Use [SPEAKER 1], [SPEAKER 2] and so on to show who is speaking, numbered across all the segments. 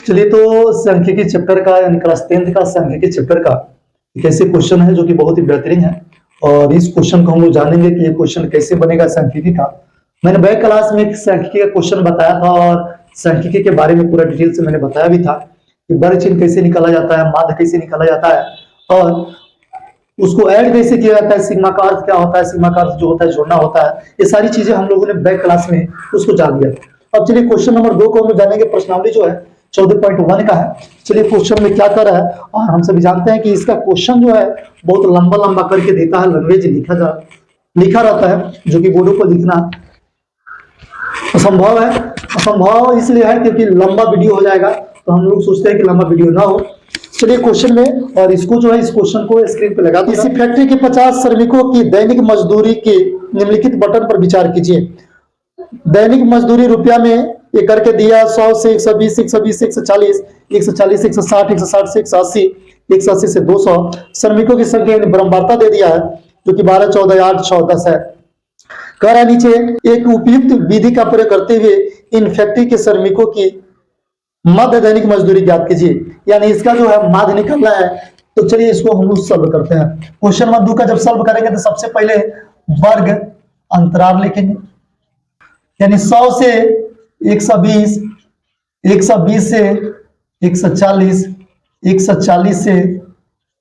[SPEAKER 1] चलिए तो सांख्यिकी चैप्टर का यानी क्लास 10th का सांख्यिकी चैप्टर का एक ऐसे क्वेश्चन है जो कि बहुत ही बेहतरीन है और इस क्वेश्चन को हम लोग जानेंगे कि ये क्वेश्चन कैसे बनेगा सांख्यिकी का। मैंने बैक क्लास में एक सांख्यिकी का क्वेश्चन बताया था और सांख्यिकी के बारे में पूरा डिटेल से मैंने बताया भी था कि वर्ग चिन्ह कैसे निकाला जाता है, माध्य कैसे निकाला जाता है और उसको ऐड कैसे किया जाता है, सिग्मा का अर्थ क्या होता है, सिग्मा का अर्थ जो होता है जोड़ना होता है। ये सारी चीजें हम लोगों ने बैक क्लास में उसको जान लिया। अब चलिए क्वेश्चन नंबर 2 को हम जानेंगे। प्रश्नावली जो है 14.1 का है। चलिए क्वेश्चन में क्या कर रहा है, और हम सभी जानते हैं कि इसका क्वेश्चन जो है बहुत लंबा लंबा करके देता है, लैंग्वेज लिखा रहता है जो कि बोर्डों पर लिखना असंभव है। असंभव इसलिए है क्योंकि लंबा वीडियो हो जाएगा, तो हम लोग सोचते हैं कि लंबा वीडियो ना हो। चलिए क्वेश्चन में, और इसको जो है इस क्वेश्चन को स्क्रीन पे लगा दो। इसी फैक्ट्री के 50 श्रमिकों की दैनिक मजदूरी के निम्नलिखित बटन पर विचार कीजिए। दैनिक मजदूरी रुपया में ये करके दिया 100 से 120, 120 से 140, 140 160, 160 से 180, 180 से 200 श्रमिकों की संख्या ब्रह्मवार्ता दे दिया है जो कि 12, 14, 8, 6, 10 है। कह रहा नीचे एक उपयुक्त विधि का प्रयोग करते हुए इन फैक्ट्री के श्रमिकों की मध्य दैनिक मजदूरी ज्ञात कीजिए। यानी इसका जो है माध्य निकलना है, तो चलिए इसको हम लोग सॉल्व करते हैं। क्वेश्चन नंबर 2 का जब सॉल्व करेंगे तो सबसे पहले वर्ग अंतराल लिखेंगे, यानी 100 से 120, 120 से 140, 140 से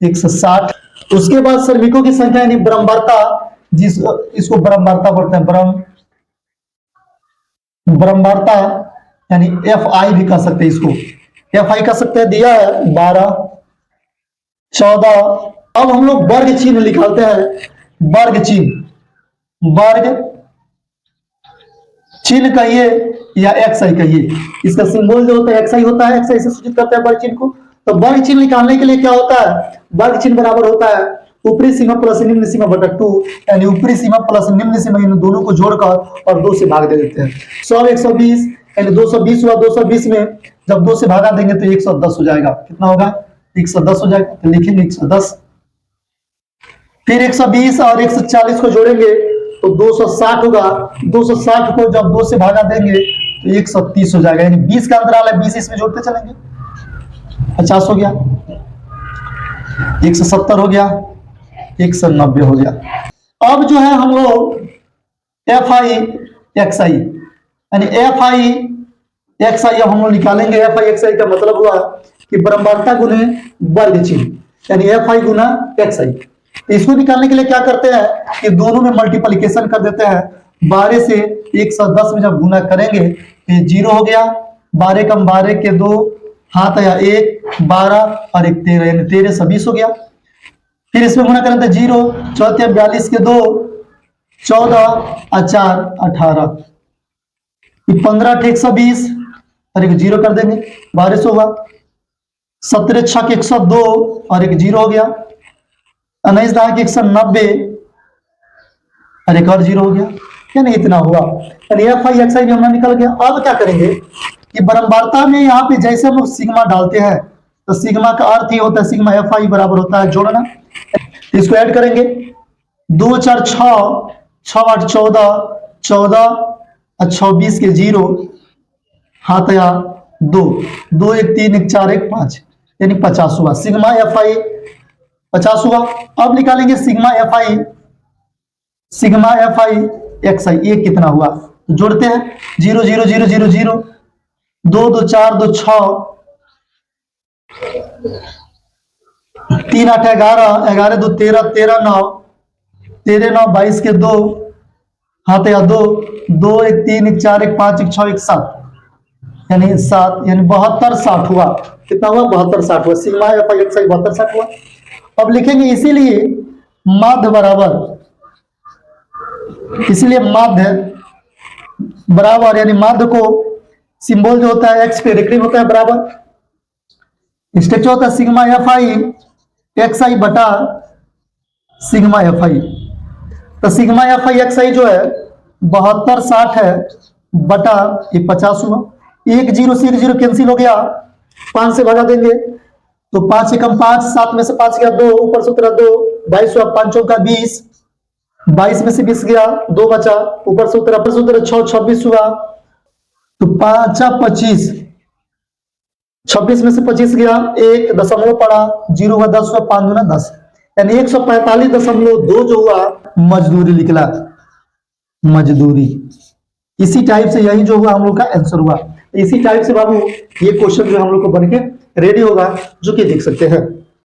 [SPEAKER 1] 160। उसके बाद श्रमिकों की संख्या यानी ब्रह्मवार्ता, इसको ब्रह्मवार्ता बोलते हैं, ब्रह्मवार्ता यानी FI भी कह सकते हैं, इसको FI कह सकते हैं। दिया है 12, 14। अब हम लोग वर्ग चिन्ह निकालते हैं। वर्ग चिन्ह कहिए या XI कहिए, इसका सिंबल जो होता है XI होता है, XI से सूचित करते हैं वर्ग चिन्ह को। तो वर्ग चिन्ह निकालने के लिए क्या होता है, वर्ग चिन्ह बराबर होता है ऊपरी सीमा प्लस निम्न सीमा बटा 2, यानी ऊपरी सीमा प्लस निम्न सीमा इन दोनों को जोड़कर और 2 से भाग दे देते हैं। 100 120 यानी 220 हुआ, 220 में जब 2 से भागा देंगे तो 110 हो जाएगा। कितना होगा, 110 हो जाएगा। तो लिखेंगे 110। फिर 120 और 140 को जोड़ेंगे तो 260 होगा। 260 को जब 2 से भागा देंगे तो 130 हो जाएगा, यानी 20 का अंतराल है, 20 इसमें जोड़ते चलेंगे। 50 हो गया, 170 हो गया, 190 हो गया। अब जो है हम लोग FI XI यानी FI XI अब हम लोग निकालेंगे। FI XI का मतलब हुआ कि ब्रह्मवार्ता गुने वर्ग चिन्ह, यानी FI गुना XI। इसको निकालने के लिए क्या करते हैं कि दोनों में मल्टीप्लिकेशन कर देते हैं। 12 से 110 में जब गुना करेंगे तो 0 हो गया। 12 कम 12 के 2 हाथ आया 1, 12 और 1 13, यानी 13 से 20 हो गया। फिर इसमें गुना करें तो 0, 14 42 के 2 14 और 4 18, 15 8 120 और एक 0 कर देंगे, 1200 हुआ। 17 6 102 और एक 0 हो गया। 19 10 190 और एक और 0 हो गया, यानी इतना हुआ। यानी FI XI भी हमारा निकल गया। अब क्या करेंगे कि ब्रह्मवार्ता में यहाँ पे जैसे हम लोग सिग्मा डालते हैं तो सिग्मा का अर्थ ही होता है सिग्मा FI बराबर होता है जोड़ना। इसको ऐड करेंगे 2 4 6, 6 8 14, 14 और 26 के 0 हाथ आया 2, 2 1 3 1 4 1 5, यानी 50 हुआ। सिग्मा FI 50 हुआ। अब निकालेंगे सिग्मा FI XI, ये कितना हुआ, तो जोड़ते हैं 0 0 0 0 0, 2 2 4 2 6, 3 8 11, 11 2 13, 13 9, 13 9 22 के 2 हाथ या 2, 2 1 3 1 4 1 5 1 6 1 7, यानी 7, यानी 72 60 हुआ। कितना हुआ, 72 60 हुआ। सिग्मा FI XI 72 60 हुआ। अब लिखेंगे इसीलिए माध्य बराबर, इसलिए माध्य बराबर, यानी माध्य को सिंबल जो होता है X पे रेखित होता है बराबर। स्ट्रक्चर होता है सिग्मा FI XI बटा सिग्मा FI। तो सिग्मा FI XI जो है 72 60 है बटा ये 50 हुआ। 1 0 से 1 0 कैंसिल हो गया, 5 से भगा देंगे तो 5 से कम 5, 7 में से 5 गया 2, ऊपर सूत्र 2, 22 हुआ, 5 चौका 20, 22 में से 20 गया, 2 बचा, ऊपर सूत्र 6 26 हुआ, तो 5 25 26 में से 25 गया, एक दशमलव पड़ा, 0 हुआ 10 हुआ, 5 दूना 10, यानी 145.2 जो हुआ मजदूरी निकला, मजदूरी। इसी टाइप से यही जो हुआ हम लोग का आंसर हुआ। इसी टाइप से बाबू ये क्वेश्चन जो हम लोग को बन के रेडी होगा, जो कि देख सकते हैं।